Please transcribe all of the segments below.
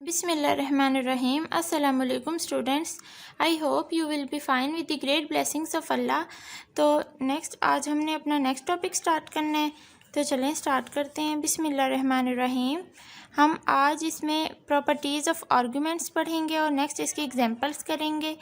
Bismillahirrahmanirrahim. Assalamu alaikum students. I hope you will be fine with the great blessings of Allah. तो next आज हमने अपना next topic start करना है, तो चलें स्टार्ट करते हैं। बिस्मिल्लाहिर्रहमानिर्रहीम। हम आज इसमें प्रॉपर्टीज़ ऑफ आर्गूमेंट्स पढ़ेंगे और नेक्स्ट इसके एग्जांपल्स करेंगे।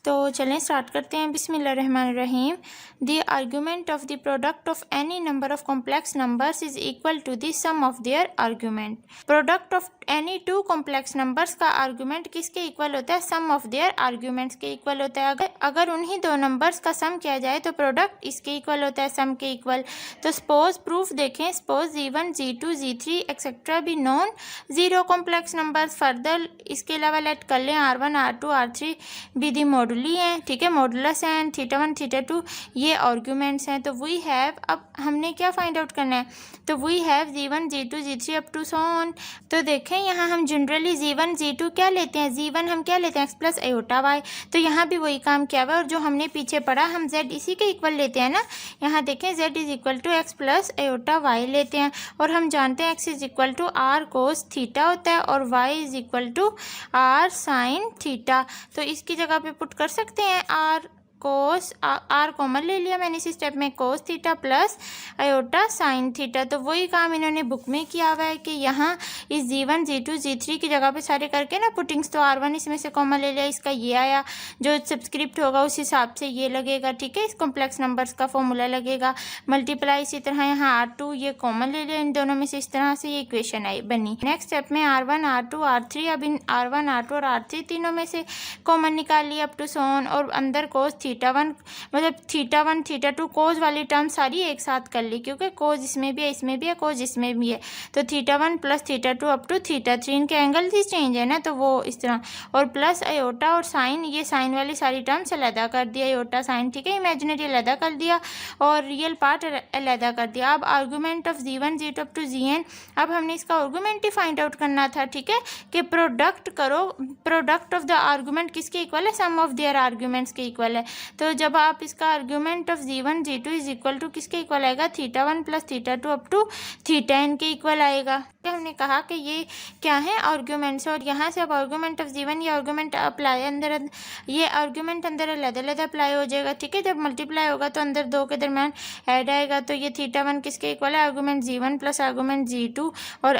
तो चलें स्टार्ट करते हैं। बिस्मिल्लाहिर्रहमानिर्रहीम। The argument of the product of any number of complex numbers is equal to the sum of their argument. Product of any two complex numbers का आर्गूमेंट किसके इक्वल होता है? सम ऑफ देयर आर्गूमेंट्स के equal होता है। अगर उन्हीं दो नंबर्स का सम किया जाए तो प्रोडक्ट इसके इक्वल होता है, सम के इक्वल। तो सपोज प्रूफ देखें, suppose G1 G2 G3 etcetera be non zero complex numbers. Further इसके अलावा लेट कर लें R1 R2 R3 be the मॉडुली हैं, ठीक है, मॉडुलस हैं, θ1 θ2 ये आर्गूमेंट्स हैं। तो वी हैव, अब हमने क्या फाइंड आउट करना है? तो we have G1 G2 G3 up to so on. तो देखें यहाँ हम जनरली G1 G2 क्या लेते हैं? G1 हम क्या लेते हैं? x plus iota y. तो यहाँ भी वही काम किया हुआ है और जो हमने पीछे पढ़ा हम z इसी के इक्वल लेते हैं ना। यहाँ देखें z is equal to x plus iota y लेते हैं और हम जानते हैं x is equal to r cos theta होता है और y is equal to r sine theta. तो इसकी जगह पे पुट कर सकते हैं आर कोस, आर कॉमन ले लिया मैंने इसी स्टेप में, cos theta plus iota sine theta. तो वही काम इन्होंने बुक में किया हुआ है कि यहाँ इस G1 G2 G3 की जगह पे सारे करके ना पुटिंग्स, तो R1 इसमें से कॉमन ले लिया, इसका ये आया, जो सब्सक्रिप्ट होगा उस हिसाब से ये लगेगा, ठीक है, इस कॉम्प्लेक्स नंबर्स का फॉर्मूला लगेगा। मल्टीप्लाई इसी तरह यहाँ R2 ये कॉमन ले लिया इन दोनों में से, इस तरह से ये इक्वेशन आई बनी। नेक्स्ट स्टेप में R1 R2 R3, अब इन R1 R2 और R3 तीनों में से कॉमन निकाल लिया अप टू सो ऑन और अंदर कोस θ1 मतलब θ1 θ2 कोज वाली टर्म सारी एक साथ कर ली, क्योंकि कोज इसमें भी है, इसमें भी है, कोज इसमें भी है। तो θ1 प्लस θ2 अप टू θ3, इनके एंगल ही चेंज है ना, तो वो इस तरह, और प्लस आयोटा और साइन, ये साइन वाली सारी टर्म्स अलहदा कर दिया, आयोटा साइन, ठीक है, इमेजिनरी अलहदा कर दिया और रियल पार्ट अलहदा कर दिया। अब argument of G1 G2 up to Gn, अब हमने इसका आर्गूमेंट ही फाइंड आउट करना था, ठीक है, कि प्रोडक्ट करो, प्रोडक्ट ऑफ द आर्गूमेंट किसके इक्वल है? सम ऑफ देयर आर्गूमेंट्स के इक्वल है। तो जब आप इसका argument of G1 G2 is equal to किसके इक्वल आएगा? θ1 प्लस θ2 अप टू θn के इक्वल आएगा। हमने कहा कि ये क्या है? आर्गूमेंट्स। और यहाँ से अब आर्गूमेंट ऑफ G1 ये आर्गूमेंट अप्लाई अंदर, ये आर्गूमेंट अंदर अलग-अलग अप्लाई हो जाएगा, ठीक है। जब मल्टीप्लाई होगा तो अंदर दो के दरम्यान ऐड आएगा, तो ये θ1 किसके इक्वल है? Argument G1 plus argument G2 और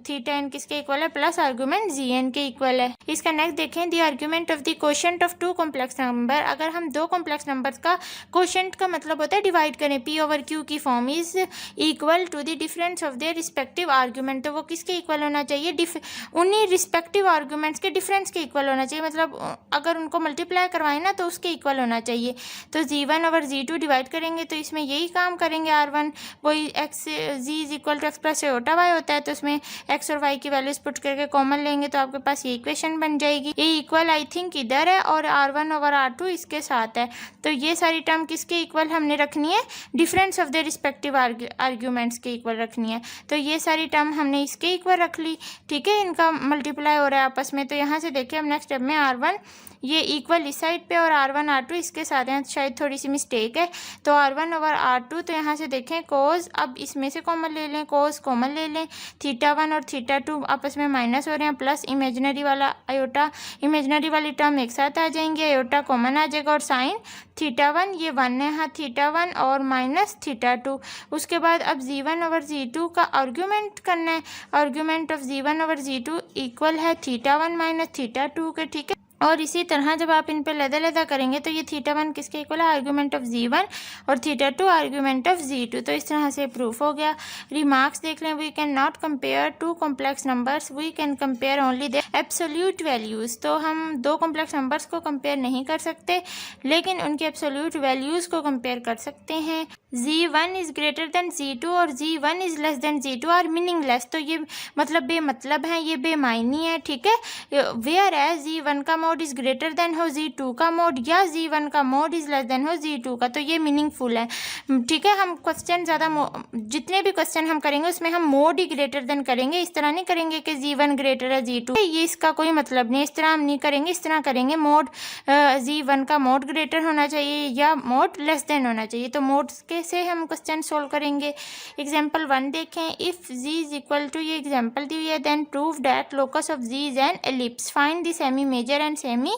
θn किसके इक्वल है? प्लस आर्गूमेंट Gn के इक्वल है। इसका नेक्स्ट देखें, the argument of the quotient of two complex number. अगर हम दो कॉम्प्लेक्स नंबर्स का कोशेंट का मतलब होता है डिवाइड करें, P ओवर Q की form is equal to the difference of their respective argument. तो वो किसके इक्वल होना चाहिए? उन्हीं रिस्पेक्टिव आर्गूमेंट्स के डिफरेंस के इक्वल होना चाहिए, मतलब अगर उनको मल्टीप्लाई करवाएं ना तो उसके इक्वल होना चाहिए। तो G1 ओवर G2 डिवाइड करेंगे तो इसमें यही काम करेंगे, R1 वही x G is equal to x plus iota y होता है, तो उसमें एक्स और वाई की वैल्यूज पुट करके कॉमन लेंगे तो आपके पास ये इक्वेशन बन जाएगी। ये इक्वल आई थिंक इधर है और R1 ओवर R2 इसके साथ है। तो ये सारी टर्म किसके इक्वल हमने रखनी है? Difference of the respective arguments के इक्वल रखनी है। तो ये सारी टर्म हमने इसके इक्वल रख ली, ठीक है, इनका मल्टीप्लाई हो रहा है आपस में। तो यहाँ से देखिए हम नेक्स्ट स्टेप में R1 ये इक्वल इस साइड पे और R1 R2 इसके साथ हैं, शायद थोड़ी सी मिस्टेक है। तो R1 ओवर R2, तो यहाँ से देखें कोज, अब इसमें से कॉमन ले लें, कोज कॉमन ले लें, θ1 और θ2 आपस में माइनस हो रहे हैं, प्लस इमेजिनरी वाला आयोटा, इमेजिनरी वाली टर्म एक साथ आ जाएंगे, आयोटा कॉमन आ जाएगा और साइन θ1 ये 1 है, हाँ θ1 और माइनस θ2। उसके बाद अब G1 ओवर G2 का आर्गूमेंट करना है। Argument of G1 over G2 equal है θ1 माइनस θ2 के, ठीक है। और इसी तरह जब आप इन पे लदा करेंगे तो ये θ1 किसके इक्वल है? आर्गूमेंट ऑफ G1 और θ2 आर्गूमेंट ऑफ G2। तो इस तरह से प्रूफ हो गया। रिमार्क्स देख लें, we can not compare two complex numbers, we can compare only their absolute values. तो हम दो कॉम्प्लेक्स नंबर्स को कंपेयर नहीं कर सकते, लेकिन उनके एब्सोल्यूट वैल्यूज़ को कंपेयर कर सकते हैं। G1 is greater than G2 और G1 is less than G2 are meaningless. तो ये मतलब बेमतलब है, ये बेमायनी है, ठीक है। वेयर एज G1 का मोड इज़ ग्रेटर देन हो Z2 का मोड, या Z1 का मोड इज़ लेस देन हो Z2 का। तो ये मीनिंगफुल है, ठीक है। हम क्वेश्चन ज़्यादा जितने भी क्वेश्चन हम करेंगे उसमें हम मोड ही ग्रेटर देन करेंगे, इस तरह नहीं करेंगे कि Z1 ग्रेटर है Z2, ये इसका कोई मतलब नहीं, इस तरह हम नहीं करेंगे। इस तरह करेंगे मोड Z1 का मोड ग्रेटर होना चाहिए या मोड लेस देन होना चाहिए। तो मोड के से हम क्वेश्चन सोल्व करेंगे। एग्जाम्पल 1 देखें, if Z is equal to, ये एग्जाम्पल दी हुई है, then prove that locus of Z is an ellipse, find the semi major and semi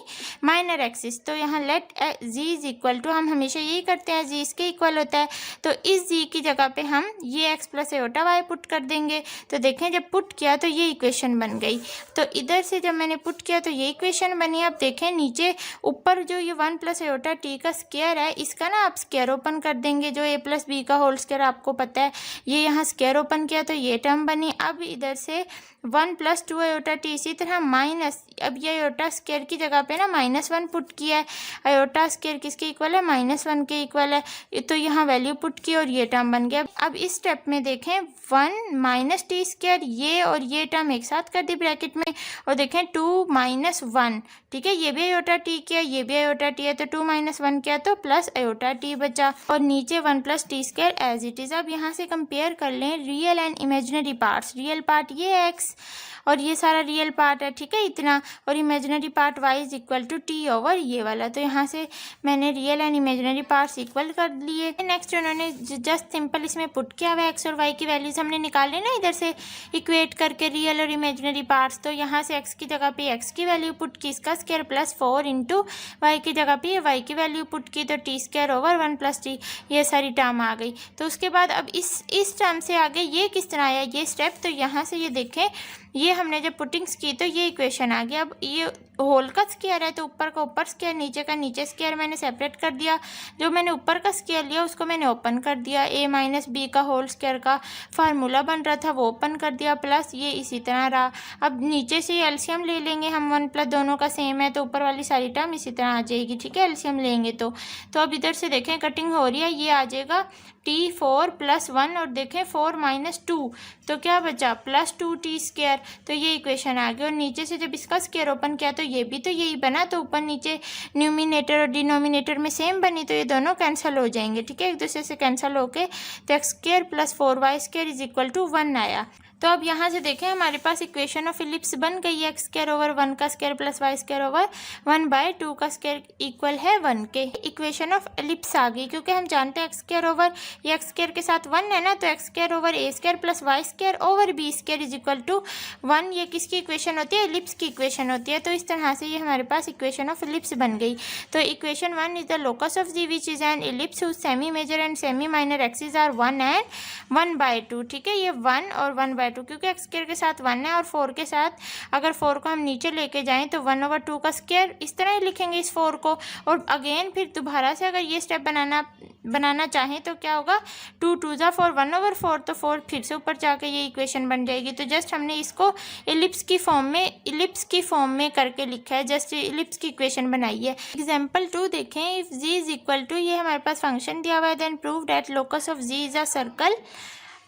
minor axis. तो यहाँ let Z is equal to, हम हमेशा यही करते हैं, Z इसके इक्वल होता है, तो इस Z की जगह पे हम ये x plus aorta y put कर देंगे। तो देखें जब पुट किया तो ये इक्वेशन बन गई। तो इधर से जब मैंने पुट किया तो ये इक्वेशन बनी। अब देखें नीचे ऊपर जो ये 1 प्लस एओटा t का स्क्वायर है, इसका ना आप स्क्वायर ओपन कर देंगे, जो a प्लस बी का होल स्क्वायर आपको पता है, ये यहाँ स्क्वायर ओपन किया तो ये टर्म बनी। अब इधर से 1 प्लस 2 एओटा टी, इसी तरह माइनस, अब ये एओटा स्क्वायर की जगह पे ना -1 पुट किया है, एओटा स्क्वायर किसके इक्वल है, -1 के इक्वल है, तो यहाँ वैल्यू पुट की और ये टर्म बन गया। अब इस स्टेप में देखें 1 माइनस टी स्क्वायर, ये और ये टर्म एक साथ कर दी ब्रैकेट में, और देखें 2 माइनस 1, ठीक है, ये भी एओटा टी किया, ये भी एओटा टी है, तो 2 माइनस 1 किया तो प्लस एओटा टी बचा, और नीचे 1 plus T square as it is. अब यहाँ से कंपेयर कर लें real and imaginary parts. Real part ये है x और ये सारा रियल पार्ट है, ठीक है, इतना, और imaginary part y is equal to T over ये वाला। तो यहाँ से मैंने real and imaginary parts equal कर लिए। नेक्स्ट उन्होंने जस्ट सिंपल इसमें पुट किया हुआ x और y की वैल्यूज हमने निकाली ना इधर से इक्वेट करके रियल और इमेजिनरी पार्ट्स। तो यहाँ से x की जगह पे x की वैल्यू पुट की, इसका स्क्वायर प्लस 4 इंटू y की जगह पे y की वैल्यू पुट की, तो T square over 1 plus T, ये सारी टर्म आ गई। तो उसके बाद अब इस टर्म से आगे ये किस तरह आया ये स्टेप, तो यहाँ से ये देखें, ये हमने जब पुटिंग्स की तो ये इक्वेशन आ गया। अब ये होल का स्क्वायर है तो ऊपर का ऊपर स्क्वायर, नीचे का नीचे स्क्वायर मैंने सेपरेट कर दिया। जो मैंने ऊपर का स्क्वायर लिया उसको मैंने ओपन कर दिया, a माइनस बी का होल स्क्वायर का फार्मूला बन रहा था वो ओपन कर दिया, प्लस ये इसी तरह रहा। अब नीचे से एलसीएम ले लेंगे हम, 1 प्लस दोनों का सेम है तो ऊपर वाली सारी टर्म इसी तरह आ जाएगी, ठीक है, एलसीएम लेंगे तो अब इधर से देखें कटिंग हो रही है, ये आ जाएगा t4 प्लस 1 और देखें 4 माइनस 2, तो क्या बचा प्लस 2t स्क्वायर। तो ये इक्वेशन आ गई, और नीचे से जब इसका स्क्वायर ओपन किया तो ये भी तो यही बना, तो ऊपर नीचे न्यूमिनेटर और डिनोमिनेटर में सेम बनी, तो ये दोनों कैंसिल हो जाएंगे, ठीक है, एक दूसरे से कैंसिल होके, तो x square plus 4y square is equal to 1 आया। तो अब यहाँ से देखें हमारे पास इक्वेशन ऑफ इलिप्स बन गई है, एक्स स्क्वायर ओवर 1 का square plus y square over 1/2 का स्क्वायर इक्वल है 1 के। इक्वेशन ऑफ इलिप्स आ गई, क्योंकि हम जानते हैं एक्स स्क्वायर ओवर ये एक्स स्क्वायर के साथ 1 है ना, तो x square over a square plus y square over b square is equal to 1, ये किसकी इक्वेशन होती है, इलिप्स की इक्वेशन होती है। तो इस तरह से ये हमारे पास इक्वेशन ऑफ इलिप्स बन गई। तो equation 1 is the locus of G which is an ellipse whose semi major and semi minor axis are 1 and 1/2, ठीक है, ये 1 और 1/2, क्योंकि एक्स स्क्वायर के साथ 1 है और 4 के साथ, अगर 4 को हम नीचे लेके जाएं तो 1/2 का स्क्वायर, इस तरह ही लिखेंगे इस 4 को। और अगेन फिर दोबारा से अगर ये स्टेप बनाना चाहें तो क्या होगा, 2 2 जा 4 1/4, तो 4 फिर से ऊपर जाके ये इक्वेशन बन जाएगी। तो जस्ट हमने इसको इलिप्स की फॉर्म में करके लिखा है, जस्ट इलिप्स की इक्वेशन बनाई है। एग्जाम्पल 2 देखें, if G is equal to, ये हमारे पास फंक्शन दिया हुआ है, then prove that locus of G is a circle,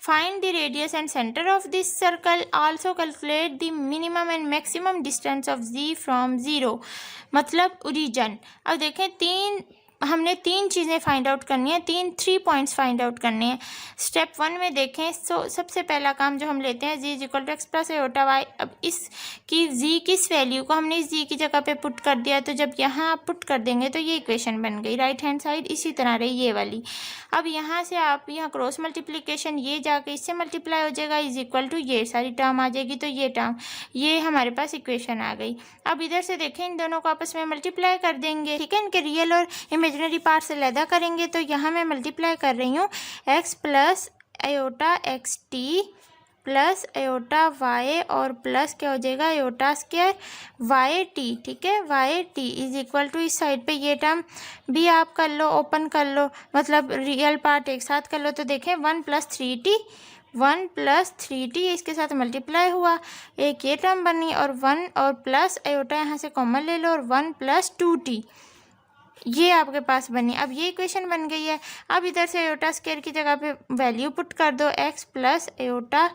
find the radius and center of this circle, also calculate the minimum and maximum distance of z from 0, मतलब origin. अब देखें हमने 3 चीज़ें फाइंड आउट करनी है, 3 पॉइंट्स फाइंड आउट करने हैं। Step 1 में देखें, सबसे पहला काम जो हम लेते हैं, z is equal to x plus iota y. अब इसकी जी किस वैल्यू को हमने इस जी की जगह पे पुट कर दिया, तो जब यहाँ आप पुट कर देंगे तो ये इक्वेशन बन गई, राइट हैंड साइड इसी तरह रही ये वाली। अब यहाँ से आप यहाँ क्रॉस मल्टीप्लिकेशन, ये जाके इससे मल्टीप्लाई हो जाएगा, इज इक्वल टू ये सारी टर्म आ जाएगी, तो ये टर्म, ये हमारे पास इक्वेशन आ गई। अब इधर से देखें इन दोनों को आपस में मल्टीप्लाई कर देंगे, ठीक है, इनके रियल और इमेजिनरी पार्ट से अलग करेंगे। तो यहाँ मैं मल्टीप्लाई कर रही हूँ x plus iota x t plus iota y और प्लस क्या हो जाएगा एओटा स्क्वायर वाई टी, ठीक है, y t is equal to, इस साइड पे ये टर्म भी आप कर लो, ओपन कर लो, मतलब रियल पार्ट एक साथ कर लो। तो देखें 1 प्लस 3t इसके साथ मल्टीप्लाई हुआ, एक ये टर्म बनी, और 1 और प्लस एओटा यहाँ से कॉमन ले लो, और 1 प्लस 2t ये आपके पास बनी। अब ये इक्वेशन बन गई है। अब इधर से आयोटा स्क्वायर की जगह पे वैल्यू पुट कर दो, x plus iota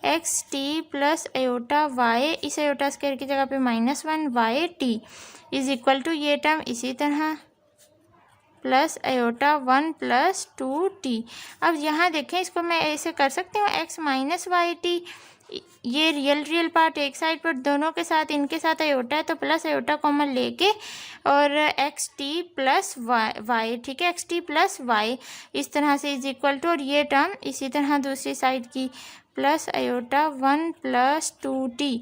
x t plus iota y, इस आयोटा स्क्वायर की जगह पे -1 y t is equal to ये टर्म इसी तरह प्लस आयोटा 1 प्लस 2t। अब यहाँ देखें, इसको मैं ऐसे कर सकती हूँ x माइनस वाई टी, ये रियल पार्ट एक साइड पर, दोनों के साथ इनके साथ आयोटा है तो प्लस आयोटा कॉमन लेके और एक्स टी प्लस वाई, ठीक है, एक्स टी प्लस वाई इस तरह से इज इक्वल टू, और ये टर्म इसी तरह दूसरी साइड की प्लस आयोटा 1 प्लस 2t।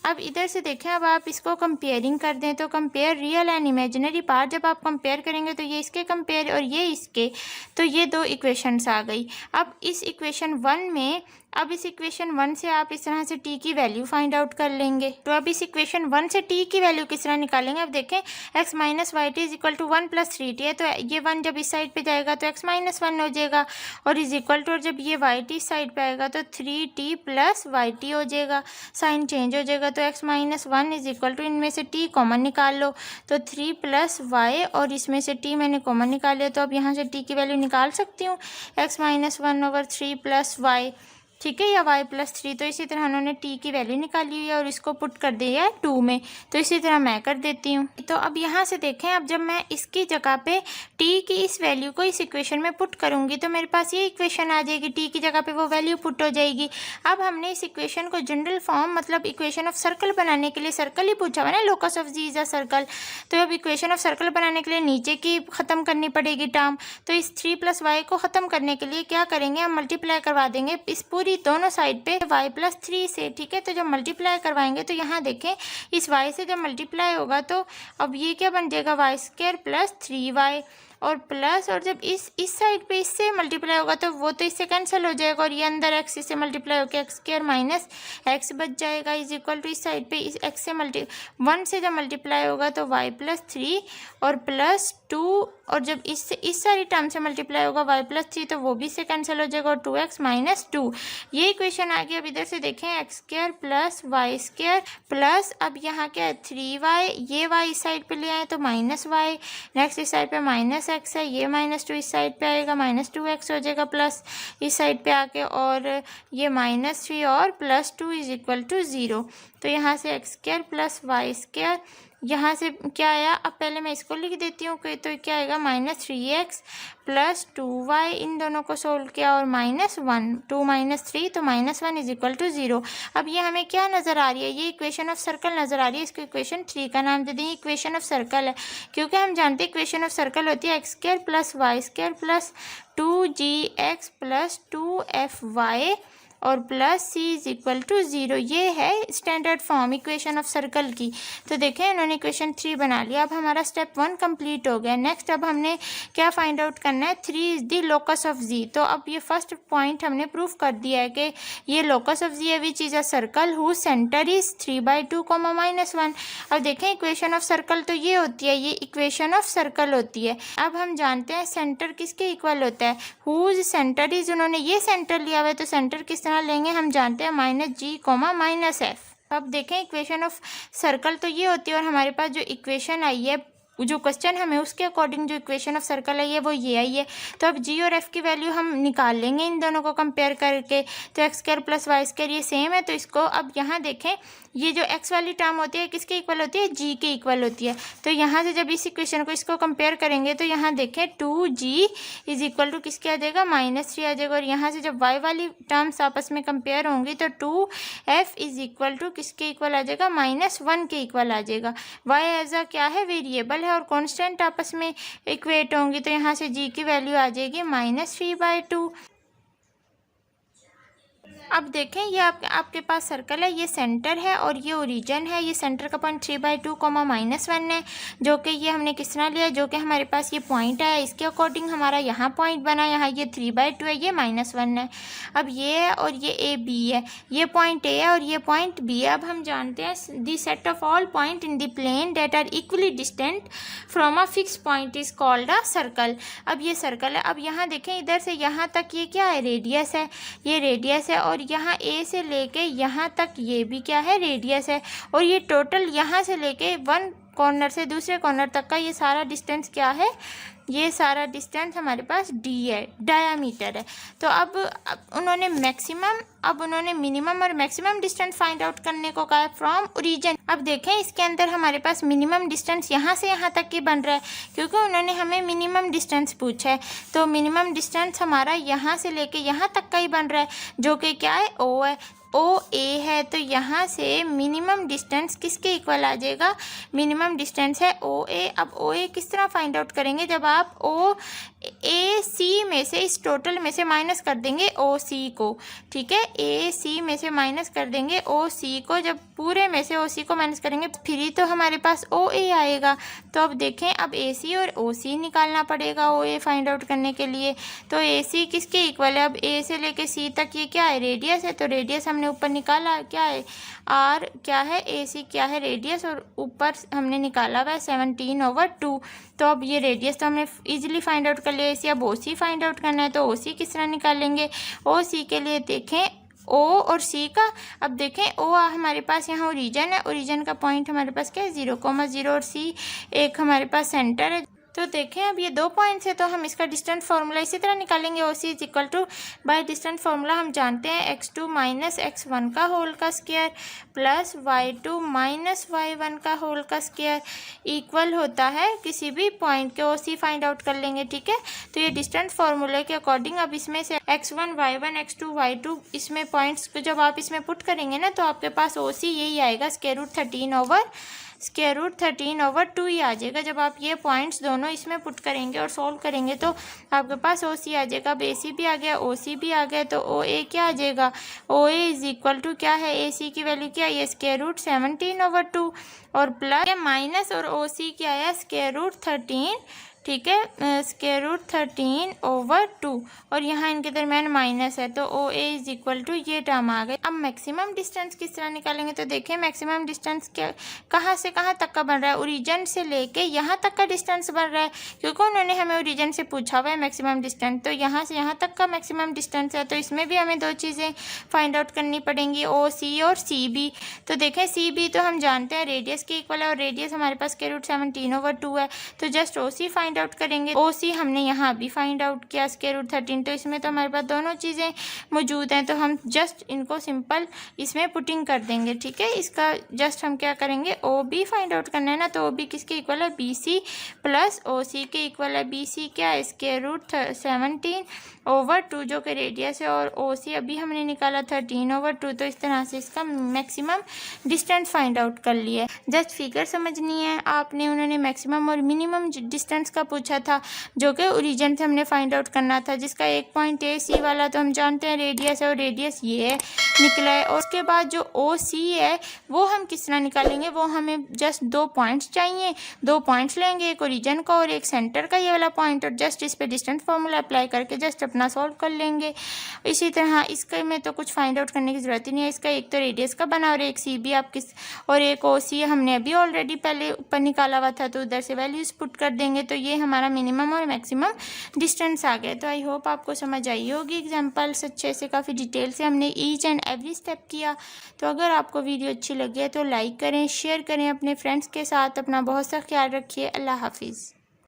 अब इधर से देखें, अब आप इसको कंपेयरिंग कर दें तो compare real and imaginary part, जब आप कंपेयर करेंगे तो ये इसके कंपेयर और ये इसके, तो ये दो इक्वेशंस आ गई। अब इस इक्वेशन 1 में, अब इस इक्वेशन 1 से आप इस तरह से t की वैल्यू फाइंड आउट कर लेंगे। तो अब इस इक्वेशन 1 से t की वैल्यू किस तरह निकालेंगे? अब देखें, x minus y t is equal to 1 plus 3t है, तो ये 1 जब इस साइड पे जाएगा तो x माइनस 1 हो जाएगा, और इज इक्वल टू, और जब ये वाई टी साइड पे आएगा तो 3t प्लस वाई टी हो जाएगा, साइन चेंज हो जाएगा। तो x minus 1 is equal to, इनमें से t कॉमन निकाल लो तो 3 प्लस वाई, और इसमें से t मैंने कॉमन निकाल लिया, तो अब यहाँ से t की वैल्यू निकाल सकती हूँ, x minus 1 over 3 plus y, ठीक है, या y प्लस 3। तो इसी तरह उन्होंने t की वैल्यू निकाली हुई है और इसको पुट कर दिया है 2 में, तो इसी तरह मैं कर देती हूँ। तो अब यहाँ से देखें, अब जब मैं इसकी जगह पे t की इस वैल्यू को इस इक्वेशन में पुट करूँगी तो मेरे पास ये इक्वेशन आ जाएगी, t की जगह पे वो वैल्यू पुट हो जाएगी। अब हमने इस इक्वेशन को जनरल फॉर्म, मतलब इक्वेशन ऑफ सर्कल बनाने के लिए, सर्कल ही पूछा हुआ है ना, locus of G is a circle, तो अब इक्वेशन ऑफ सर्कल बनाने के लिए नीचे की ख़त्म करनी पड़ेगी टर्म, तो इस 3 प्लस वाई को ख़त्म करने के लिए क्या करेंगे, हम मल्टीप्लाई करवा देंगे इस पूरी दोनों साइड पे y प्लस 3 से, ठीक है। तो जब मल्टीप्लाई करवाएंगे तो यहाँ देखें, इस y से जब मल्टीप्लाई होगा तो अब ये क्या बन जाएगा, वाई स्क्वायर प्लस 3y, और प्लस, और जब इस साइड पे इससे मल्टीप्लाई होगा तो वो तो इससे कैंसिल हो जाएगा, और ये अंदर x इससे मल्टीप्लाई होकर एक्स स्क्वायर माइनस एक्स बच जाएगा, इज इक्वल टू इस साइड पे इस x से 1 से जब मल्टीप्लाई होगा तो y प्लस 3 और प्लस 2, और जब इस सारी टर्म से मल्टीप्लाई होगा y प्लस 3 तो वो भी इससे कैंसिल हो जाएगा, और 2x माइनस 2, ये इक्वेशन आ गई। अब इधर से देखें, x square plus y square plus, अब यहाँ क्या है 3y, ये y इस साइड पे ले आए तो माइनस वाई, नेक्स्ट इस साइड पे माइनस x है, ये -2 इस साइड पे आएगा, -2x हो जाएगा, प्लस इस साइड पे आके, और ये -3 और प्लस 2 इज इक्वल टू 0। तो यहाँ से x square plus y square, यहाँ से क्या आया, अब पहले मैं इसको लिख देती हूँ, तो क्या आएगा, -3x प्लस 2y, इन दोनों को सोल्व किया, और -1, 2 - 3 तो -1 इज इक्वल टू 0। अब ये हमें क्या नज़र आ रही है, ये इक्वेशन ऑफ सर्कल नज़र आ रही है, इसको इक्वेशन 3 का नाम दे दें, इक्वेशन ऑफ सर्कल है, क्योंकि हम जानते हैं इक्वेशन ऑफ सर्कल होती है x square plus y square plus 2gx plus 2fy और plus c is equal to 0। ये है standard form equation of circle की। तो देखें, इन्होंने इक्वेशन 3 बना लिया। अब हमारा स्टेप 1 कंप्लीट हो गया। नेक्स्ट अब हमने क्या फाइंड आउट करना है, 3 इज द लोकस ऑफ जी। तो अब ये फर्स्ट पॉइंट हमने प्रूफ कर दिया है कि ये लोकस ऑफ जी है which is a circle who centre is 3/2, -1। अब देखें इक्वेशन ऑफ सर्कल तो ये होती है, ये इक्वेशन ऑफ सर्कल होती है। अब हम जानते हैं सेंटर किसके इक्वल होता है, हुज सेंटर इज, उन्होंने ये सेंटर लिया हुआ है तो सेंटर किस तरह लेंगे, हम जानते हैं -g, -f। अब देखें इक्वेशन ऑफ सर्कल तो ये होती है, और हमारे पास जो इक्वेशन आई है, जो क्वेश्चन हमें उसके अकॉर्डिंग जो इक्वेशन ऑफ सर्कल है वो ये आई है। तो अब जी और एफ की वैल्यू हम निकाल लेंगे इन दोनों को कंपेयर करके। तो x square plus y square ये सेम है, तो इसको अब यहाँ देखें, ये जो एक्स वाली टर्म होती है किसके इक्वल होती है, जी के इक्वल होती है। तो यहाँ से जब इस इक्वेशन को इसको कंपेयर करेंगे तो यहाँ देखें 2g इज इक्वल टू किसके आ जाएगा, -3 आ जाएगा। और यहाँ से जब y वाली टर्म्स आपस में कंपेयर होंगी तो 2f इज इक्वल टू किसके इक्वल आ जाएगा, -1 के इक्वल आ जाएगा। y एज अ क्या है, वेरिएबल है, और कांस्टेंट आपस में इक्वेट होंगी तो यहाँ से g की वैल्यू आ जाएगी -3/2। अब देखें, ये आपके पास सर्कल है, ये सेंटर है और ये ओरिजिन है। ये सेंटर का पॉइंट 3/2, -1 है, जो कि ये हमने किस तरह लिया, जो कि हमारे पास ये पॉइंट है, इसके अकॉर्डिंग हमारा यहाँ पॉइंट बना, यहाँ ये 3/2 है, ये -1 है। अब ये है और ये ए बी है, ये पॉइंट ए है और ये पॉइंट बी है। अब हम जानते हैं the set of all point in the plane that are equally distant from a fix point is called a circle. अब ये सर्कल है। अब यहाँ देखें, इधर से यहाँ तक ये क्या है, रेडियस है, ये रेडियस है, और यहाँ ए से लेके यहाँ तक ये भी क्या है, रेडियस है, और ये टोटल यहाँ से लेके 1 कॉर्नर से दूसरे कॉर्नर तक का ये सारा डिस्टेंस क्या है, ये सारा डिस्टेंस हमारे पास डी है, डायामीटर है। तो अब उन्होंने मिनिमम और मैक्सिमम डिस्टेंस फाइंड आउट करने को कहा है फ्रॉम ओरिजिन। अब देखें इसके अंदर हमारे पास मिनिमम डिस्टेंस यहाँ से यहाँ तक की बन रहा है, क्योंकि उन्होंने हमें मिनिमम डिस्टेंस पूछा है। तो मिनिमम डिस्टेंस हमारा यहाँ से लेके यहाँ तक का ही बन रहा है, जो कि क्या है, ओ है, ओ ए है। तो यहाँ से मिनिमम डिस्टेंस किसके इक्वल आ जाएगा, मिनिमम डिस्टेंस है ओ ए। अब ओ ए किस तरह फाइंड आउट करेंगे, जब आप ओ ए सी में से, इस टोटल में से माइनस कर देंगे ओ सी को, ठीक है, ए सी में से माइनस कर देंगे ओ सी को। जब पूरे में से ओ सी को माइनस करेंगे फिर ही तो हमारे पास ओ ए आएगा। तो अब देखें, अब ए सी और ओ सी निकालना पड़ेगा ओ ए फाइंड आउट करने के लिए। तो ए सी किसके इक्वल है, अब ए से लेके सी तक ये क्या है, रेडियस है। तो रेडियस हमने ऊपर निकाला, क्या है, आर क्या है, ए सी क्या है, रेडियस, और ऊपर हमने निकाला हुआ है 17/2। तो अब ये रेडियस तो हमने इजीली फाइंड आउट कर लिया। इसी अब ओ सी फाइंड आउट करना है, तो ओ सी किस तरह निकालेंगे, ओ सी के लिए देखें ओ और सी का, अब देखें ओ हमारे पास यहाँ ओरिजिन है, ओरिजिन का पॉइंट हमारे पास क्या है 0,0, और सी एक हमारे पास सेंटर है। तो देखें अब ये 2 पॉइंट्स है, तो हम इसका डिस्टेंस फार्मूला इसी तरह निकालेंगे। O C is equal to, by distance formula हम जानते हैं x2 माइनस x1 का होल का square plus y2 minus y1 का होल का स्क्वायर इक्वल होता है किसी भी पॉइंट के। ओ सी फाइंड आउट कर लेंगे, ठीक है। तो ये डिस्टेंस फार्मूले के अकॉर्डिंग अब इसमें से x1 y1 x2 y2 इसमें पॉइंट्स को जब आप इसमें पुट करेंगे ना, तो आपके पास ओ सी यही आएगा, √13/2 ही आ जाएगा। जब आप ये पॉइंट्स दोनों इसमें पुट करेंगे और सॉल्व करेंगे तो आपके पास ओ सी आ जाएगा। अब ए सी भी आ गया, ओ सी भी आ गया, तो ओ ए क्या आ जाएगा, ओ ए इज इक्वल टू क्या है, ए सी की वैल्यू क्या है, ये √17/2 और प्लस माइनस, और ओ सी क्या है √13, ठीक है, √13/2, और यहाँ इनके दरम्यान माइनस है, तो ओ ए इज इक्वल टू ये टर्म आ गए। अब मैक्सिमम डिस्टेंस किस तरह निकालेंगे, तो देखिए मैक्सिमम डिस्टेंस क्या, कहाँ से कहाँ तक का बन रहा है, ओरिजिन से लेके यहाँ तक का डिस्टेंस बन रहा है, क्योंकि उन्होंने हमें ओरिजिन से पूछा हुआ है मैक्सिमम डिस्टेंस। तो यहाँ से यहाँ तक का मैक्सिमम डिस्टेंस है, तो इसमें भी हमें 2 चीज़ें फाइंड आउट करनी पड़ेंगी, ओ सी और सी बी। तो देखें सी बी तो हम जानते हैं रेडियस के इक्वल है, और रेडियस हमारे पास √17/2 है। तो जस्ट ओ सी फाइंड आउट करेंगे। ओ सी हमने यहाँ भी फाइंड आउट किया √13, तो इसमें तो हमारे पास दोनों चीज़ें मौजूद हैं, तो हम जस्ट इनको सिंपल इसमें पुटिंग कर देंगे, ठीक है। इसका जस्ट हम क्या करेंगे, ओ बी फाइंड आउट करना है ना, तो ओ बी किसके इक्वल है, बी सी प्लस ओ सी के इक्वल है। बी सी क्या है, √17/2 जो कि रेडियस है, और ओ सी अभी हमने निकाला 13/2। तो इस तरह से इसका मैक्सिमम डिस्टेंस फाइंड आउट कर लिया है। जस्ट फिगर समझनी है आपने, उन्होंने मैक्सिमम और मिनिमम डिस्टेंस का पूछा था, जो कि ओरिजिन से हमने फाइंड आउट करना था, जिसका एक पॉइंट ए सी वाला तो हम जानते हैं रेडियस है, और रेडियस ये है निकला है। और उसके बाद जो ओ सी है वो हम किस तरह निकालेंगे, वो हमें जस्ट 2 पॉइंट्स चाहिए, 2 पॉइंट्स लेंगे, एक ओरिजिन का और एक सेंटर का ये वाला पॉइंट, और जस्ट इस पे डिस्टेंस फार्मूला अप्लाई करके जस्ट अपना सॉल्व कर लेंगे। इसी तरह इसके में तो कुछ फाइंड आउट करने की ज़रूरत ही नहीं है, इसका एक तो रेडियस का बना और एक सी बी आप किस, और एक ओ सी हमने अभी ऑलरेडी पहले ऊपर निकाला हुआ था, तो उधर से वैल्यूज़ पुट कर देंगे, तो ये हमारा मिनिमम और मैक्सिमम डिस्टेंस आ गया। तो आई होप आपको समझ आई होगी। एग्जाम्पल्स अच्छे से काफ़ी डिटेल से हमने ईच एंड एवरी स्टेप किया। तो अगर आपको वीडियो अच्छी लगी है तो लाइक करें, शेयर करें अपने फ्रेंड्स के साथ। अपना बहुत सा ख्याल रखिए। अल्लाह हाफिज़।